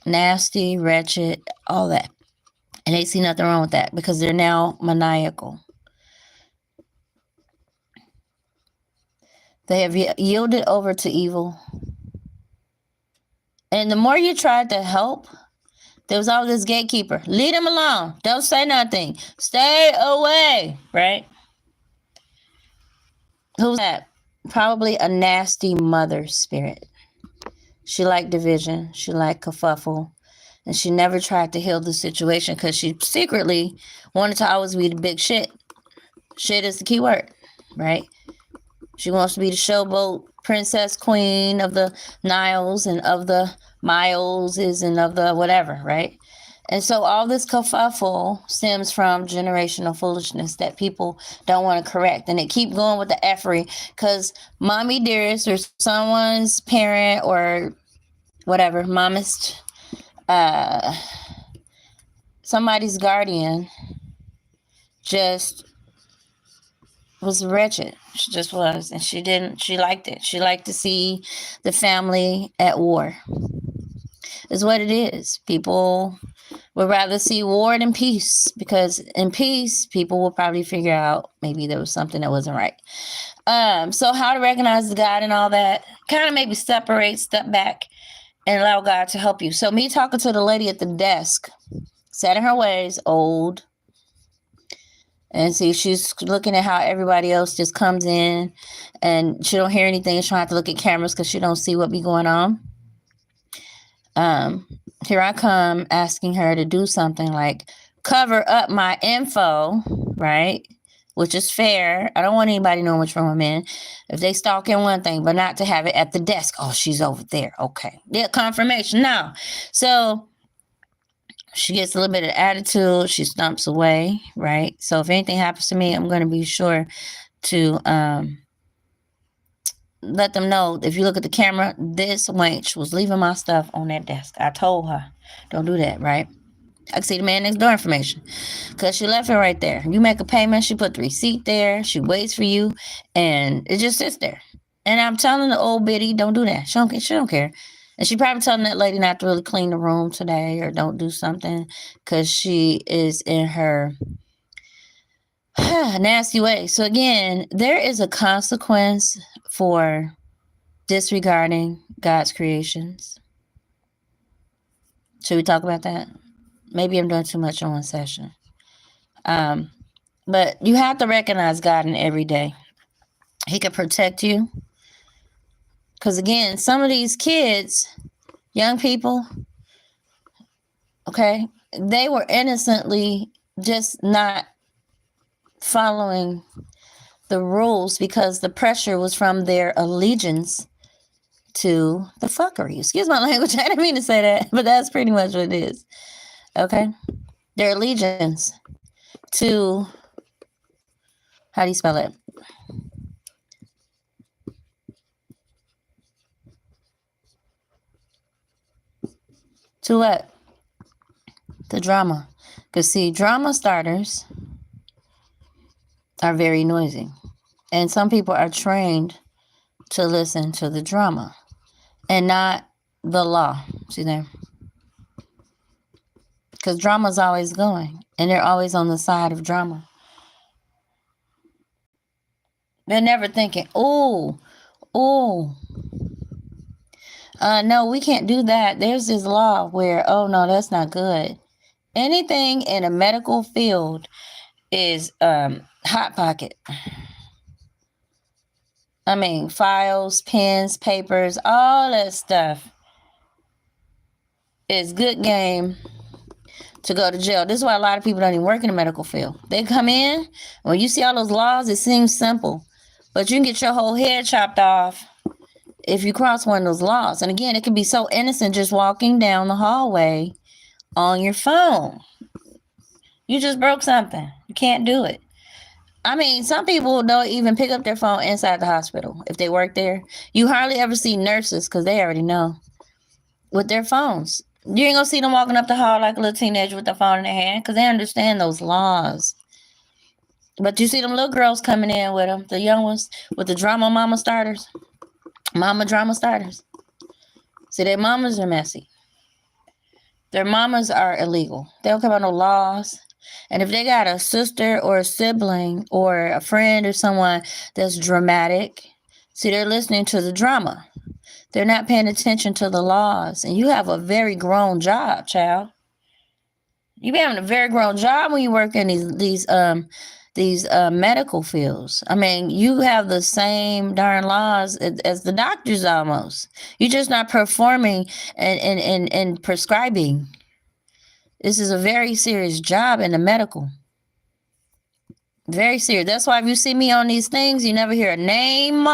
nasty, wretched, all that. And they see nothing wrong with that because they're now maniacal. They have yielded over to evil. And the more you tried to help, there was always this gatekeeper. Leave them alone. Don't say nothing. Stay away, right? Who's that? Probably a nasty mother spirit. She liked division. She liked kerfuffle. And she never tried to heal the situation because she secretly wanted to always be the big shit. Shit is the key word, right? She wants to be the showboat princess queen of the Niles and of the Mileses and of the whatever, right? And so all this kerfuffle stems from generational foolishness that people don't want to correct. And they keep going with the effery because mommy dearest or someone's parent or whatever, mommist, somebody's guardian just was wretched. She just was. And she liked it. She liked to see the family at war. Is what it is. People would rather see war than peace, because in peace, people will probably figure out maybe there was something that wasn't right. So how to recognize the God and all that, kind of maybe step back and allow God to help you. So me talking to the lady at the desk, set in her ways, old, and see, she's looking at how everybody else just comes in and she don't hear anything. She don't have to look at cameras because she don't see what be going on. Here I come asking her to do something like cover up my info, right? Which is fair. I don't want anybody knowing what's wrong with men. If they stalking one thing, but not to have it at the desk. Oh, she's over there. Okay. Yeah, confirmation now. So she gets a little bit of attitude. She stumps away, right? So if anything happens to me, I'm going to be sure to let them know. If you look at the camera, this wench was leaving my stuff on that desk. I told her, don't do that, right? I can see the man next door information because she left it right there. You make a payment, she put the receipt there, she waits for you, and it just sits there. And I'm telling the old biddy, don't do that. She don't care. And she probably telling that lady not to really clean the room today or don't do something because she is in her nasty way. So again, there is a consequence for disregarding God's creations. Should we talk about that? Maybe I'm doing too much in one session. But you have to recognize God in every day. He can protect you. Because again, some of these kids, young people, okay, they were innocently just not following the rules because the pressure was from their allegiance to the fuckery. Excuse my language. I didn't mean to say that, but that's pretty much what it is. Okay? Their allegiance to, how do you spell it? To what? The drama. Because see, drama starters are very noisy. And some people are trained to listen to the drama and not the law. See there? Because drama's always going. And they're always on the side of drama. They're never thinking, no, we can't do that. There's this law where, oh, no, that's not good. Anything in a medical field is hot pocket. I mean, files, pens, papers, all that stuff is good game to go to jail. This is why a lot of people don't even work in the medical field. They come in, when you see all those laws, it seems simple, but you can get your whole head chopped off if you cross one of those laws. And again, it can be so innocent just walking down the hallway on your phone. You just broke something. You can't do it. I mean, some people don't even pick up their phone inside the hospital if they work there. You hardly ever see nurses because they already know with their phones. You ain't gonna see them walking up the hall like a little teenager with their phone in their hand because they understand those laws. But you see them little girls coming in with them, the young ones with the mama drama starters. See, their mamas are messy. Their mamas are illegal. They don't care about no laws. And if they got a sister or a sibling or a friend or someone that's dramatic, see, they're listening to the drama. They're not paying attention to the laws. And you have a very grown job, child. You be having a very grown job when you work in these medical fields. I mean, you have the same darn laws as the doctors almost. You're just not performing and prescribing. This is a very serious job in the medical. Very serious. That's why if you see me on these things, you never hear a name.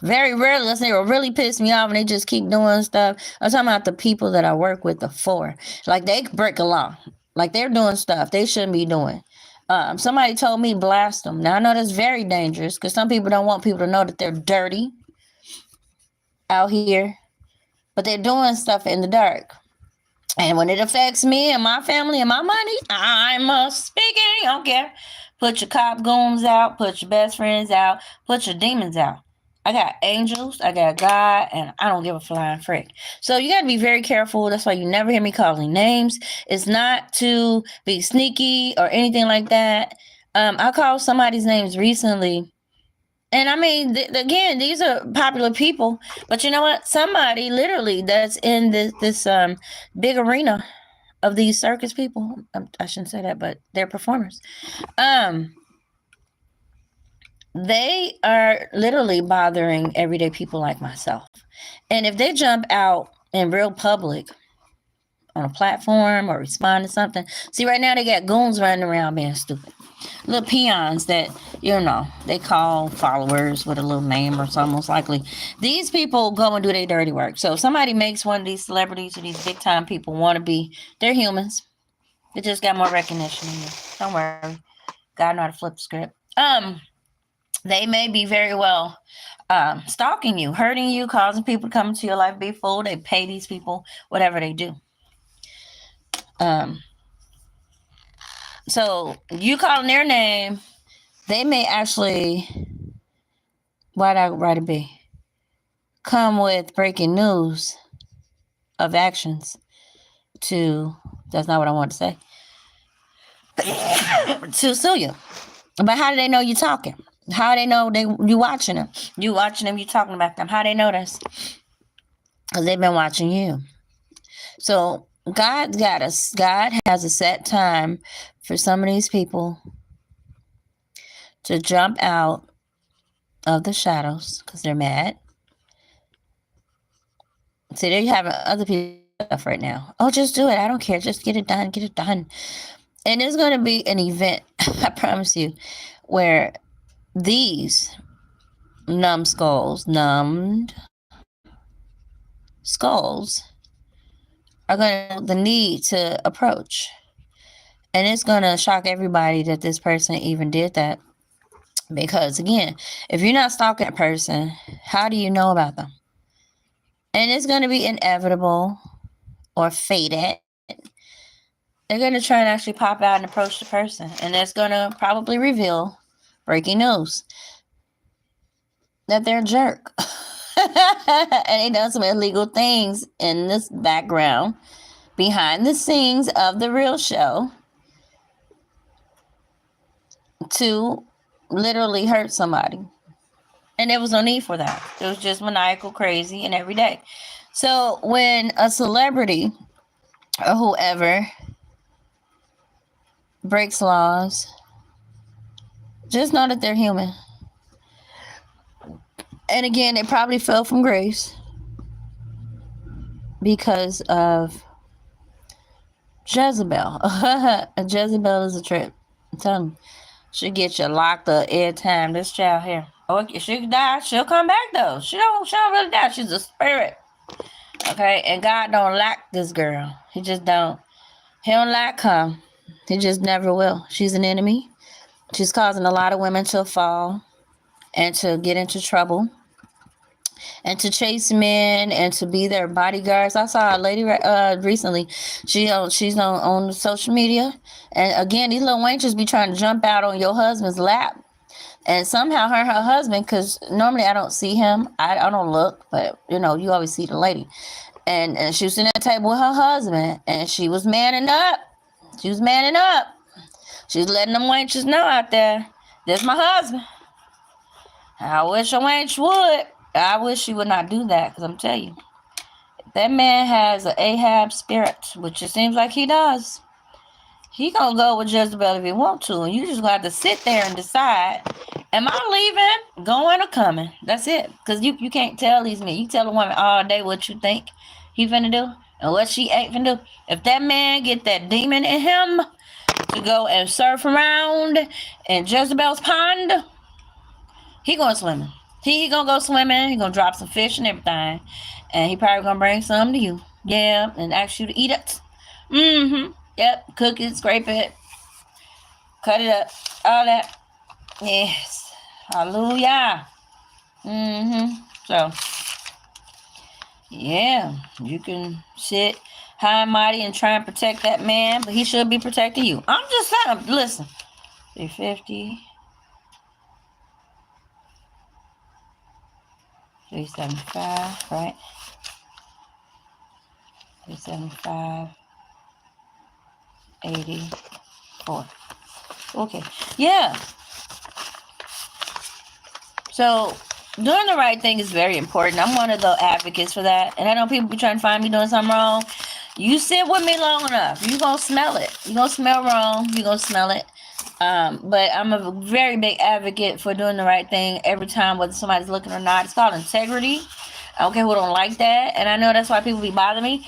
Very rarely, unless they will really piss me off and they just keep doing stuff. I'm talking about the people that I work with before. Like they break a law. Like they're doing stuff they shouldn't be doing. Somebody told me blast them. Now I know that's very dangerous because some people don't want people to know that they're dirty out here. But they're doing stuff in the dark. And when it affects me and my family and my money, I'm speaking. I don't care. Put your cop goons out. Put your best friends out. Put your demons out. I got angels. I got God. And I don't give a flying frick. So you got to be very careful. That's why you never hear me calling names. It's not to be sneaky or anything like that. I called somebody's names recently. And I mean, again, these are popular people, but you know what? Somebody literally that's in this big arena of these circus people. I shouldn't say that, but they're performers. They are literally bothering everyday people like myself. And if they jump out in real public on a platform or respond to something, see, right now they got goons running around being stupid. Little peons that, they call followers with a little name or something, most likely. These people go and do their dirty work. So if somebody makes one of these celebrities or these big time people want to be, they're humans. They just got more recognition than you. Don't worry. God know how to flip the script. They may be very well stalking you, hurting you, causing people to come into your life, be fooled. They pay these people, whatever they do. So you calling their name, they may actually, why'd I write a B? come with breaking news of actions to, that's not what I want to say, to sue you. But how do they know you talking? How do they know you watching them? You watching them, you talking about them. How do they know this? Because they've been watching you. So God got us. God has a set time for some of these people to jump out of the shadows because they're mad. See, they're having other people stuff right now. Oh, just do it. I don't care. Just get it done. Get it done. And there's going to be an event, I promise you, where these numbed skulls are going to the need to approach. And it's going to shock everybody that this person even did that. Because again, if you're not stalking that person, how do you know about them? And it's going to be inevitable or fated. They're going to try and actually pop out and approach the person. And it's going to probably reveal breaking news that they're a jerk. And they done some illegal things in this background behind the scenes of the real show to literally hurt somebody. And there was no need for that. It was just maniacal, crazy, and every day. So when a celebrity or whoever breaks laws, just know that they're human. And again, they probably fell from grace because of Jezebel. Jezebel is a trip. I'm telling you. She'll get you locked up every time. This child here. Oh, she could die. She'll come back though. She don't really die. She's a spirit. Okay, and God don't like this girl. He just don't. He don't like her. He just never will. She's an enemy. She's causing a lot of women to fall and to get into trouble and to chase men and to be their bodyguards. I saw a lady recently. She's on social media, and again, these little wenches be trying to jump out on your husband's lap. And somehow her husband, because normally I don't see him. I don't look, but you always see the lady. And she was sitting at the table with her husband, and she was manning up. She was manning up. She was letting them wenches know out there, "This my husband." I wish a wench would. I wish she would not do that, because I'm telling you, that man has an Ahab spirit, which it seems like he does. He gonna go with Jezebel if he want to, and you just gonna have to sit there and decide, am I leaving, going, or coming? That's it. Because you can't tell these men. You tell a woman all day what you think he finna do and what she ain't finna do. If that man get that demon in him to go and surf around in Jezebel's pond, he going swimming. He gonna go swimming. He gonna drop some fish and everything, and he probably gonna bring some to you. Yeah, and ask you to eat it. Mm-hmm. Yep. Cook it, scrape it, cut it up, all that. Yes. Hallelujah. Mm-hmm. So, yeah, you can sit high and mighty and try and protect that man, but he should be protecting you. I'm just saying. Listen, 350. 375, right? 375, 84. Okay. Yeah. So doing the right thing is very important. I'm one of the advocates for that. And I know people be trying to find me doing something wrong. You sit with me long enough, you're going to smell it. You're going to smell wrong. You're going to smell it. But I'm a very big advocate for doing the right thing every time, whether somebody's looking or not. It's called integrity. I don't care who don't like that. And I know that's why people be bothering me.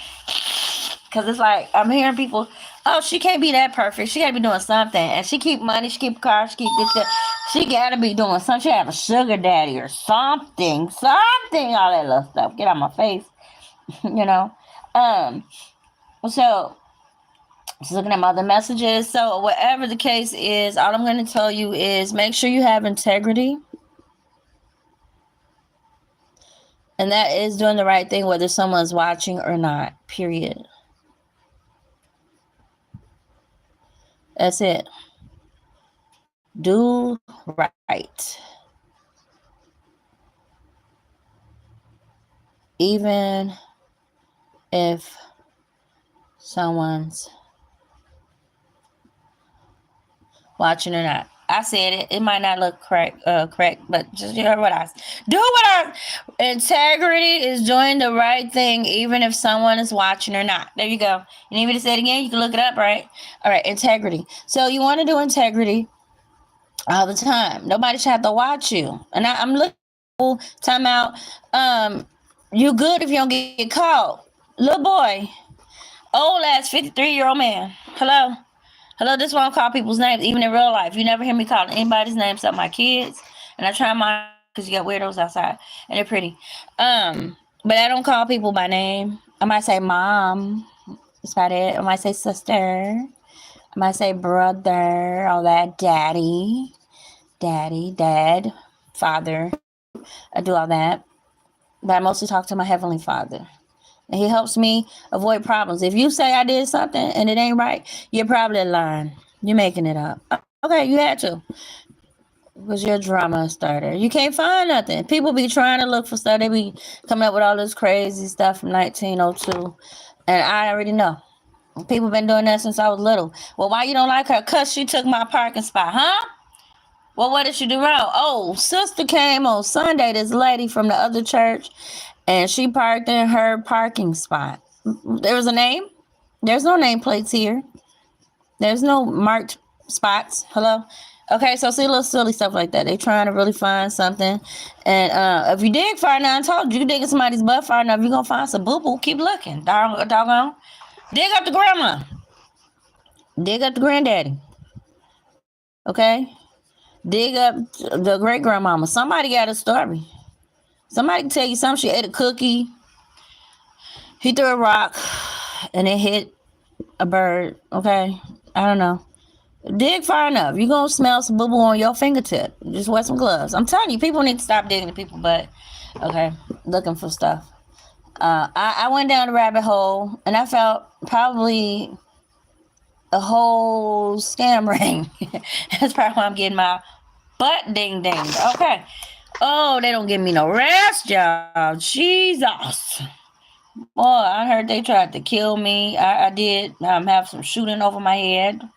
Because it's like, I'm hearing people, oh, she can't be that perfect. She got to be doing something. And she keep money, she keep cars, she keep this, that. She got to be doing something. She have a sugar daddy or something, all that little stuff. Get out my face, you know. So, just looking at my other messages. So, whatever the case is, all I'm going to tell you is make sure you have integrity. And that is doing the right thing, whether someone's watching or not, period. That's it. Do right. even if someone's watching or not. I said it. It might not look correct, but just you heard what I do. What I integrity is doing the right thing, even if someone is watching or not. There you go. You need me to say it again? You can look it up, right? All right, integrity. So you want to do integrity all the time. Nobody should have to watch you. And I'm looking time out. You good if you don't get caught. Little boy, old ass 53-year-old man. Hello. Hello, this is why I call people's names, even in real life. You never hear me calling anybody's name except my kids. And I try my because you got weirdos outside and they're pretty. But I don't call people by name. I might say mom. That's about it. I might say sister. I might say brother, all that, daddy, dad, father. I do all that. But I mostly talk to my Heavenly Father. And He helps me avoid problems. If you say I did something and it ain't right, you're probably lying. You're making it up. Okay, you had to. Because you're a drama starter. You can't find nothing. People be trying to look for stuff. They be coming up with all this crazy stuff from 1902. And I already know. People been doing that since I was little. Well, why you don't like her? Because she took my parking spot, huh? Well, what did she do wrong? Oh, sister came on Sunday, this lady from the other church, and she parked in her parking spot. There was a name? There's no nameplates here. There's no marked spots. Hello? Okay, so see a little silly stuff like that. They trying to really find something. And if you dig far enough, I told you, digging somebody's butt far enough, you're going to find some boo-boo. Keep looking. Doggone. Dig up the grandma. Dig up the granddaddy. Okay? Dig up the great grandmama. Somebody got a story. Somebody can tell you something. She ate a cookie. He threw a rock and it hit a bird. Okay? I don't know. Dig far enough. You're going to smell some boo boo on your fingertip. Just wear some gloves. I'm telling you, people need to stop digging to people, but okay, looking for stuff. I went down the rabbit hole and I felt probably a whole scam ring. That's probably why I'm getting my butt ding ding. Okay. Oh, they don't give me no rest, y'all. Jesus. Boy, I heard they tried to kill me. I did have some shooting over my head.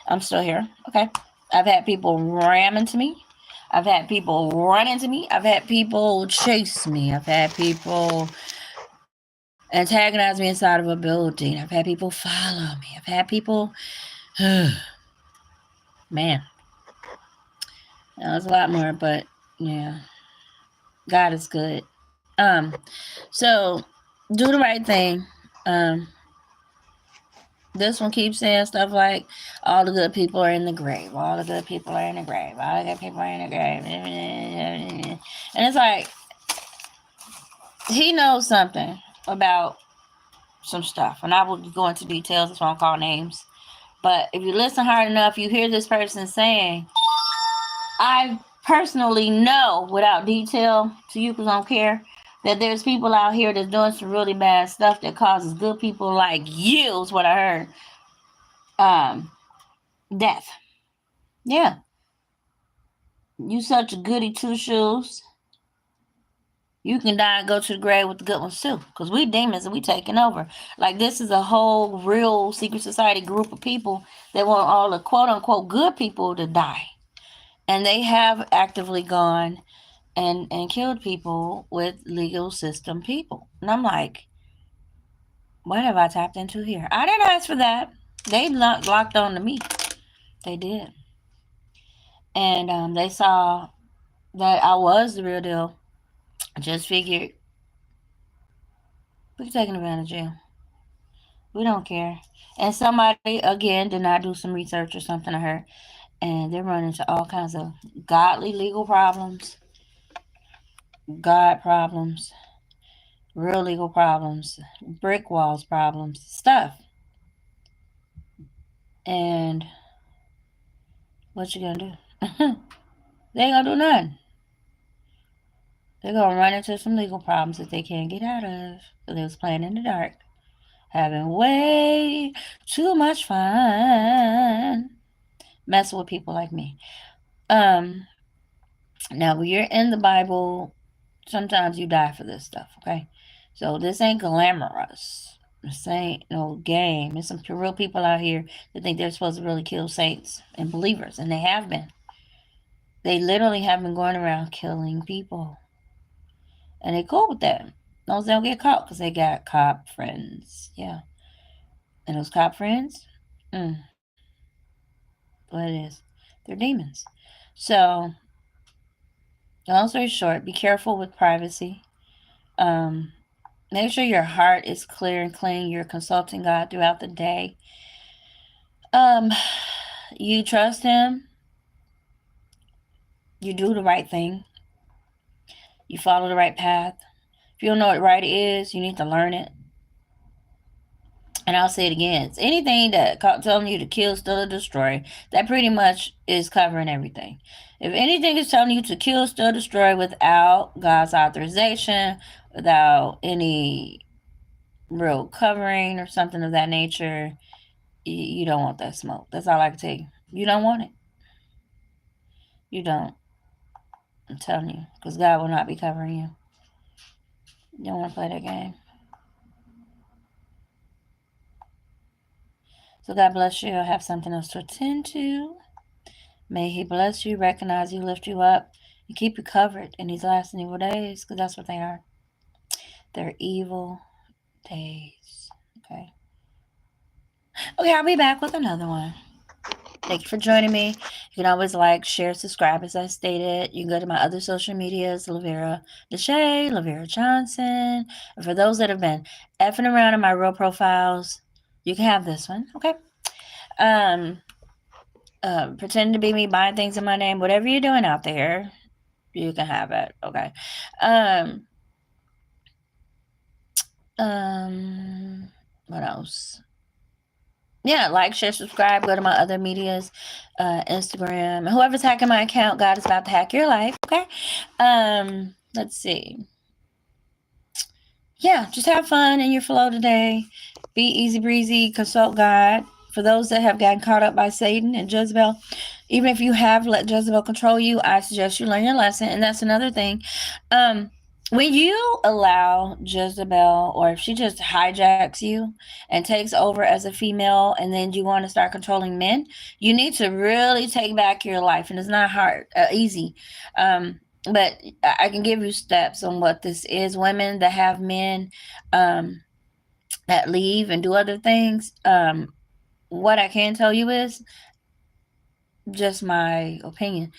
I'm still here. Okay. I've had people ram into me. I've had people run into me. I've had people chase me. I've had people antagonize me inside of a building. I've had people follow me. I've had people. Man. There's a lot more, but yeah. God is good. So do the right thing. This one keeps saying stuff like all the good people are in the grave. All the good people are in the grave. All the good people are in the grave. And it's like he knows something about some stuff. And I will go into details. That's why I don't call names. But if you listen hard enough, you hear this person saying, I personally know without detail to you because I don't care that there's people out here that's doing some really bad stuff that causes good people like you is what I heard. Death. Yeah. You such a goody two shoes. You can die and go to the grave with the good ones too. Because we demons and we taking over. Like this is a whole real secret society group of people that want all the quote unquote good people to die. And they have actively gone and killed people with legal system people. And I'm like, what have I tapped into here? I didn't ask for that. They locked on to me. They did. And they saw that I was the real deal. I just figured we're taking advantage of you. We don't care. And somebody, again, did not do some research or something to her. And they're running into all kinds of godly legal problems, God problems, real legal problems, brick walls problems, stuff. And what you gonna do? They ain't gonna do nothing. They're gonna run into some legal problems that they can't get out of. So they was playing in the dark, having way too much fun, messing with people like me. Now when you're in the Bible, sometimes you die for this stuff. Okay, So this ain't glamorous. This ain't no game. There's some real people out here that think they're supposed to really kill saints and believers, and they have been. They literally have been going around killing people. And they cool with that. As long as they don't get caught, because they got cop friends. Yeah. And those cop friends, what it is, they're demons. So, long story short, be careful with privacy. Make sure your heart is clear and clean. You're consulting God throughout the day. You trust Him. You do the right thing. You follow the right path. If you don't know what right is, you need to learn it. And I'll say it again. It's anything that telling you to kill, steal, or destroy, that pretty much is covering everything. If anything is telling you to kill, steal, destroy without God's authorization, without any real covering or something of that nature, you don't want that smoke. That's all I can tell you. You don't want it. You don't. I'm telling you. Because God will not be covering you. You don't want to play that game. So God bless you. I have something else to attend to. May He bless you, recognize you, lift you up, and keep you covered in these last and evil days, because that's what they are. They're evil days. Okay. Okay, I'll be back with another one. Thank you for joining me. You can always like, share, subscribe, as I stated. You can go to my other social medias, Lavera Deshay, Lavera Johnson. And for those that have been effing around in my real profiles, you can have this one. Okay. Pretend to be me, buying things in my name, whatever you're doing out there, you can have it. Okay. What else? Yeah, like, share, subscribe, go to my other medias, Instagram. Whoever's hacking my account, God is about to hack your life. Okay. Let's see. Yeah, just have fun in your flow today. Be easy breezy, consult God. For those that have gotten caught up by Satan and Jezebel, even if you have let Jezebel control you, I suggest you learn your lesson. And that's another thing. When you allow Jezebel, or if she just hijacks you and takes over as a female, and then you want to start controlling men, you need to really take back your life. And it's not hard, easy. But I can give you steps on what this is. Women that have men that leave and do other things. What I can tell you is just my opinion.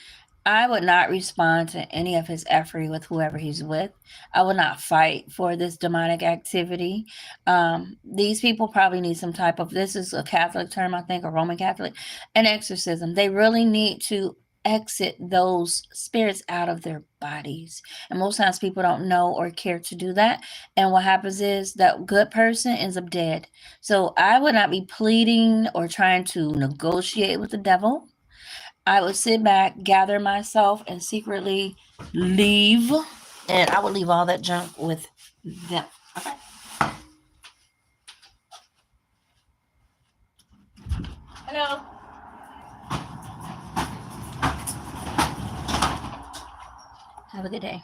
I would not respond to any of his efforts with whoever he's with. I would not fight for this demonic activity. These people probably need some type of, this is a Catholic term, I think, a Roman Catholic, an exorcism. They really need to exit those spirits out of their bodies. And most times people don't know or care to do that. And what happens is that good person ends up dead. So I would not be pleading or trying to negotiate with the devil. I would sit back, gather myself, and secretly leave. And I would leave all that junk with them. Okay. Hello. Have a good day.